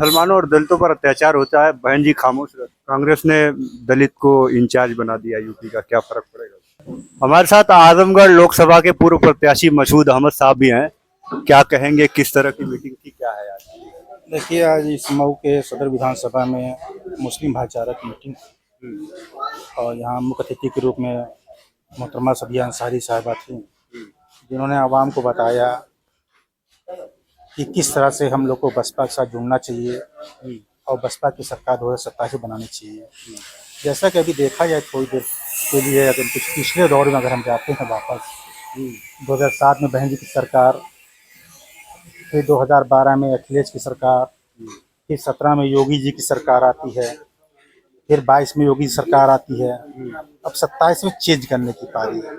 मुसलमानों और दलितों पर अत्याचार होता है, बहन जी खामोश रहती। कांग्रेस ने दलित को इंचार्ज बना दिया यूपी का, क्या फर्क पड़ेगा? हमारे साथ आजमगढ़ लोकसभा के पूर्व प्रत्याशी मसूद अहमद साहब भी हैं। क्या कहेंगे, किस तरह की मीटिंग थी, क्या है आज? देखिए, आज इस मऊ के सदर विधानसभा में मुस्लिम भाईचारा की मीटिंग और यहाँ मुख्य अतिथि के रूप में मोहतरमा सबिया अंसारी साहिबा थी, जिन्होंने आवाम को बताया कि किस तरह से हम लोग को बसपा के साथ जुड़ना चाहिए और बसपा की सरकार 2027 बनानी चाहिए। जैसा कि अभी देखा जाए थोड़ी देर के लिए, अगर कुछ पिछले दौर में अगर हम जाते हैं वापस 2007 में बहन जी की सरकार, फिर 2012 में अखिलेश की सरकार, फिर 17 में योगी जी की सरकार आती है, फिर 22 में योगी सरकार आती है, अब 27 में चेंज करने की पारी है।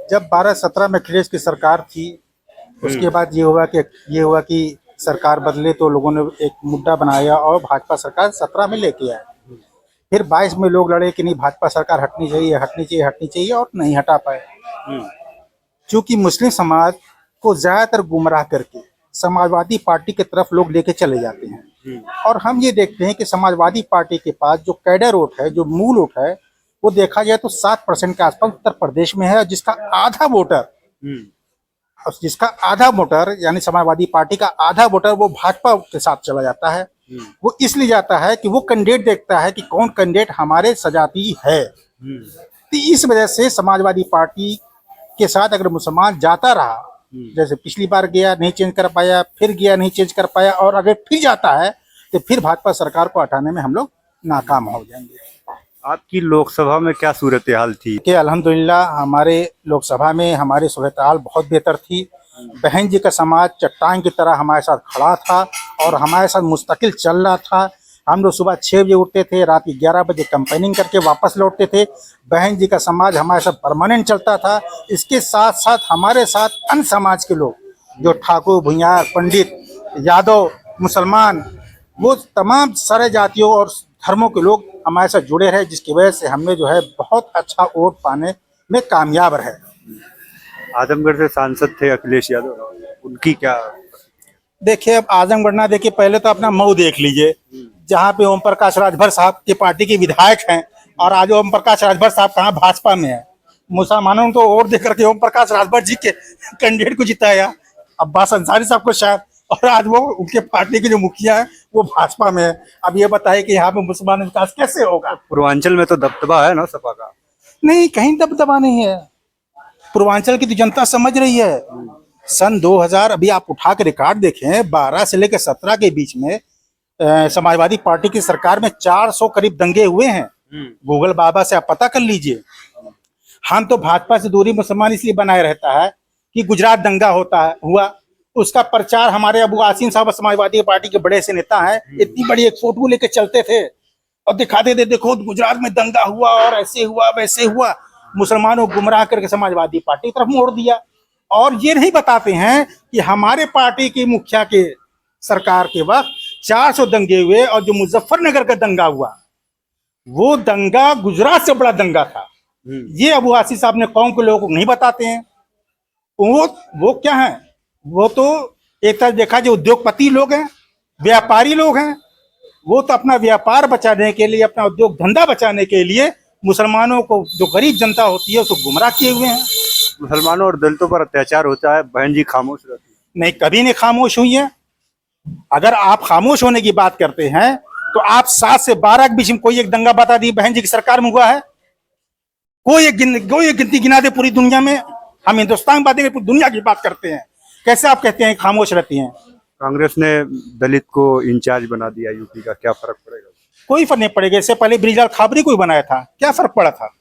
जब 12-17 में अखिलेश की सरकार थी, उसके बाद ये हुआ कि सरकार बदले तो लोगों ने एक मुद्दा बनाया और भाजपा सरकार 17 में लेके आए। फिर 22 में लोग लड़े कि नहीं, भाजपा सरकार हटनी चाहिए और नहीं हटा पाए। चूंकि मुस्लिम समाज को ज्यादातर गुमराह करके समाजवादी पार्टी की तरफ लोग लेके चले जाते हैं, और हम ये देखते हैं कि समाजवादी पार्टी के पास जो कैडर वोट है, जो मूल वोट है, वो देखा जाए तो 7% के आसपास उत्तर प्रदेश में है, और जिसका आधा वोटर यानी समाजवादी पार्टी का आधा वोटर वो भाजपा के साथ चला जाता है। वो इसलिए जाता है कि वो कैंडिडेट देखता है कि कौन कैंडिडेट हमारे सजाती है। तो इस वजह से समाजवादी पार्टी के साथ अगर मुसलमान जाता रहा, जैसे पिछली बार गया नहीं चेंज कर पाया, फिर गया नहीं चेंज कर पाया, और अगर फिर जाता है तो फिर भाजपा सरकार को हटाने में हम लोग नाकाम हो जाएंगे। आपकी लोकसभा में क्या सूरत हाल थी? कि अल्हम्दुलिल्लाह हमारे लोकसभा में हमारी सूरत हाल बहुत बेहतर थी। बहन जी का समाज चट्टान की तरह हमारे साथ खड़ा था और हमारे साथ मुस्तकिल चल रहा था। हम लोग सुबह 6 बजे उठते थे, रात 11 बजे कैंपेनिंग करके वापस लौटते थे। बहन जी का समाज हमारे साथ परमानेंट चलता था। इसके साथ साथ हमारे साथ अन्य समाज के लोग, जो ठाकुर, भुइयार, पंडित, यादव, मुसलमान, वो तमाम सारे जातियों और धर्मों के लोग हमारे साथ जुड़े रहे, जिसकी वजह से हमने जो है बहुत अच्छा वोट पाने में कामयाब रहे। आजमगढ़ से सांसद थे अखिलेश यादव, उनकी क्या? देखिए, अब आजमगढ़ ना देखिए, पहले तो अपना मऊ देख लीजिए, जहाँ पे ओम प्रकाश राजभर साहब की पार्टी के विधायक हैं, और आज ओम प्रकाश राजभर साहब कहाँ भाजपा में है। मुसलमानों ने तो वोट देकर के ओम प्रकाश राजभर जी के कैंडिडेट को जिताया, अब्बास अंसारी साहब को शायद, और आज वो उनके पार्टी के जो मुखिया है वो भाजपा में है। अब ये बताइए कि यहाँ पे मुसलमान विकास कैसे होगा? पूर्वांचल में तो दबदबा है ना सपा का? नहीं, कहीं दबदबा नहीं है। पूर्वांचल की तो जनता समझ रही है। सन 2000 अभी आप उठा के रिकॉर्ड देखें, 12 से लेकर 17 के बीच में समाजवादी पार्टी की सरकार में 400 करीब दंगे हुए हैं। गूगल बाबा से आप पता कर लीजिए। हम तो भाजपा से दूरी मुसलमान इसलिए बनाए रहता है कि गुजरात दंगा हुआ, उसका प्रचार हमारे अबू आसिम साहब समाजवादी पार्टी के बड़े से नेता हैं, इतनी बड़ी एक फोटो लेके चलते थे और दिखाते थे, देखो गुजरात में दंगा हुआ और ऐसे हुआ वैसे हुआ। मुसलमानों को गुमराह करके समाजवादी पार्टी की तरफ मोड़ दिया, और ये नहीं बताते हैं कि हमारे पार्टी की मुखिया के सरकार के वक्त 400 दंगे हुए, और जो मुजफ्फरनगर का दंगा हुआ वो दंगा गुजरात से बड़ा दंगा था। ये अबू आसिम साहब ने कौम के लोगों को नहीं बताते हैं। वो क्या है, वो तो एक तरह देखा जो उद्योगपति लोग हैं, व्यापारी लोग हैं। वो तो अपना व्यापार बचाने के लिए, अपना उद्योग धंधा बचाने के लिए मुसलमानों को, जो गरीब जनता होती है, उसको गुमराह किए हुए हैं। मुसलमानों और दलितों पर अत्याचार होता है, बहन जी खामोश रहती है। नहीं, कभी नहीं खामोश हुई है। अगर आप खामोश होने की बात करते हैं तो आप 7 से 12 के बीच में कोई एक दंगा बता दी बहन जी की सरकार में हुआ है? कोई एक गिनती गिना दे पूरी दुनिया में। हम हिंदुस्तान की बात पूरी दुनिया की बात करते हैं, कैसे आप कहते हैं खामोश रहती हैं? कांग्रेस ने दलित को इंचार्ज बना दिया यूपी का, क्या फर्क पड़ेगा? कोई फर्क नहीं पड़ेगा। इससे पहले ब्रिजलाल खाबरी को बनाया था, क्या फर्क पड़ा था?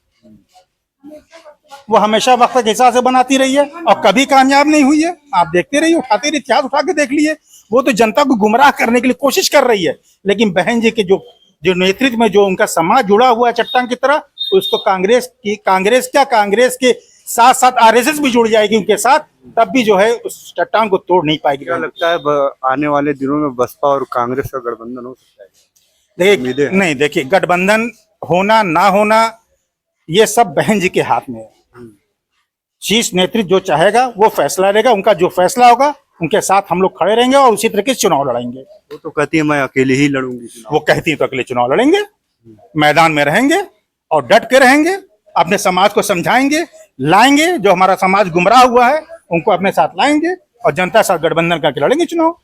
वो हमेशा वक्त के हिसाब से बनाती रही है और कभी कामयाब नहीं हुई है। आप देखते रहिए, उठाते रहिए, इतिहास उठा के देख लिए। वो तो जनता को गुमराह करने के लिए कोशिश कर रही है, लेकिन बहन जी के जो नेतृत्व में जो उनका समाज जुड़ा हुआ है चट्टान की तरह, उसको कांग्रेस के साथ साथ आरएसएस भी जुड़ जाएगी उनके साथ, तब भी जो है उस चट्टान को तोड़ नहीं पाएगी। क्या लगता है आने वाले दिनों में बसपा और कांग्रेस का गठबंधन हो सकता है? देखिए, नहीं, देखिए, गठबंधन होना ना होना ये सब बहन जी के हाथ में है। शीर्ष नेतृत्व जो चाहेगा वो फैसला लेगा, उनका जो फैसला होगा उनके साथ हम लोग खड़े रहेंगे और उसी तरीके से चुनाव लड़ेंगे। वो तो कहती है मैं अकेले ही लड़ूंगी चुनाव। वो कहती है तो अगले चुनाव लड़ेंगे, मैदान में रहेंगे और डट के रहेंगे, अपने समाज को समझाएंगे, लाएंगे, जो हमारा समाज गुमराह हुआ है उनको अपने साथ लाएंगे और जनता साथ गठबंधन करके लड़ेंगे चुनाव।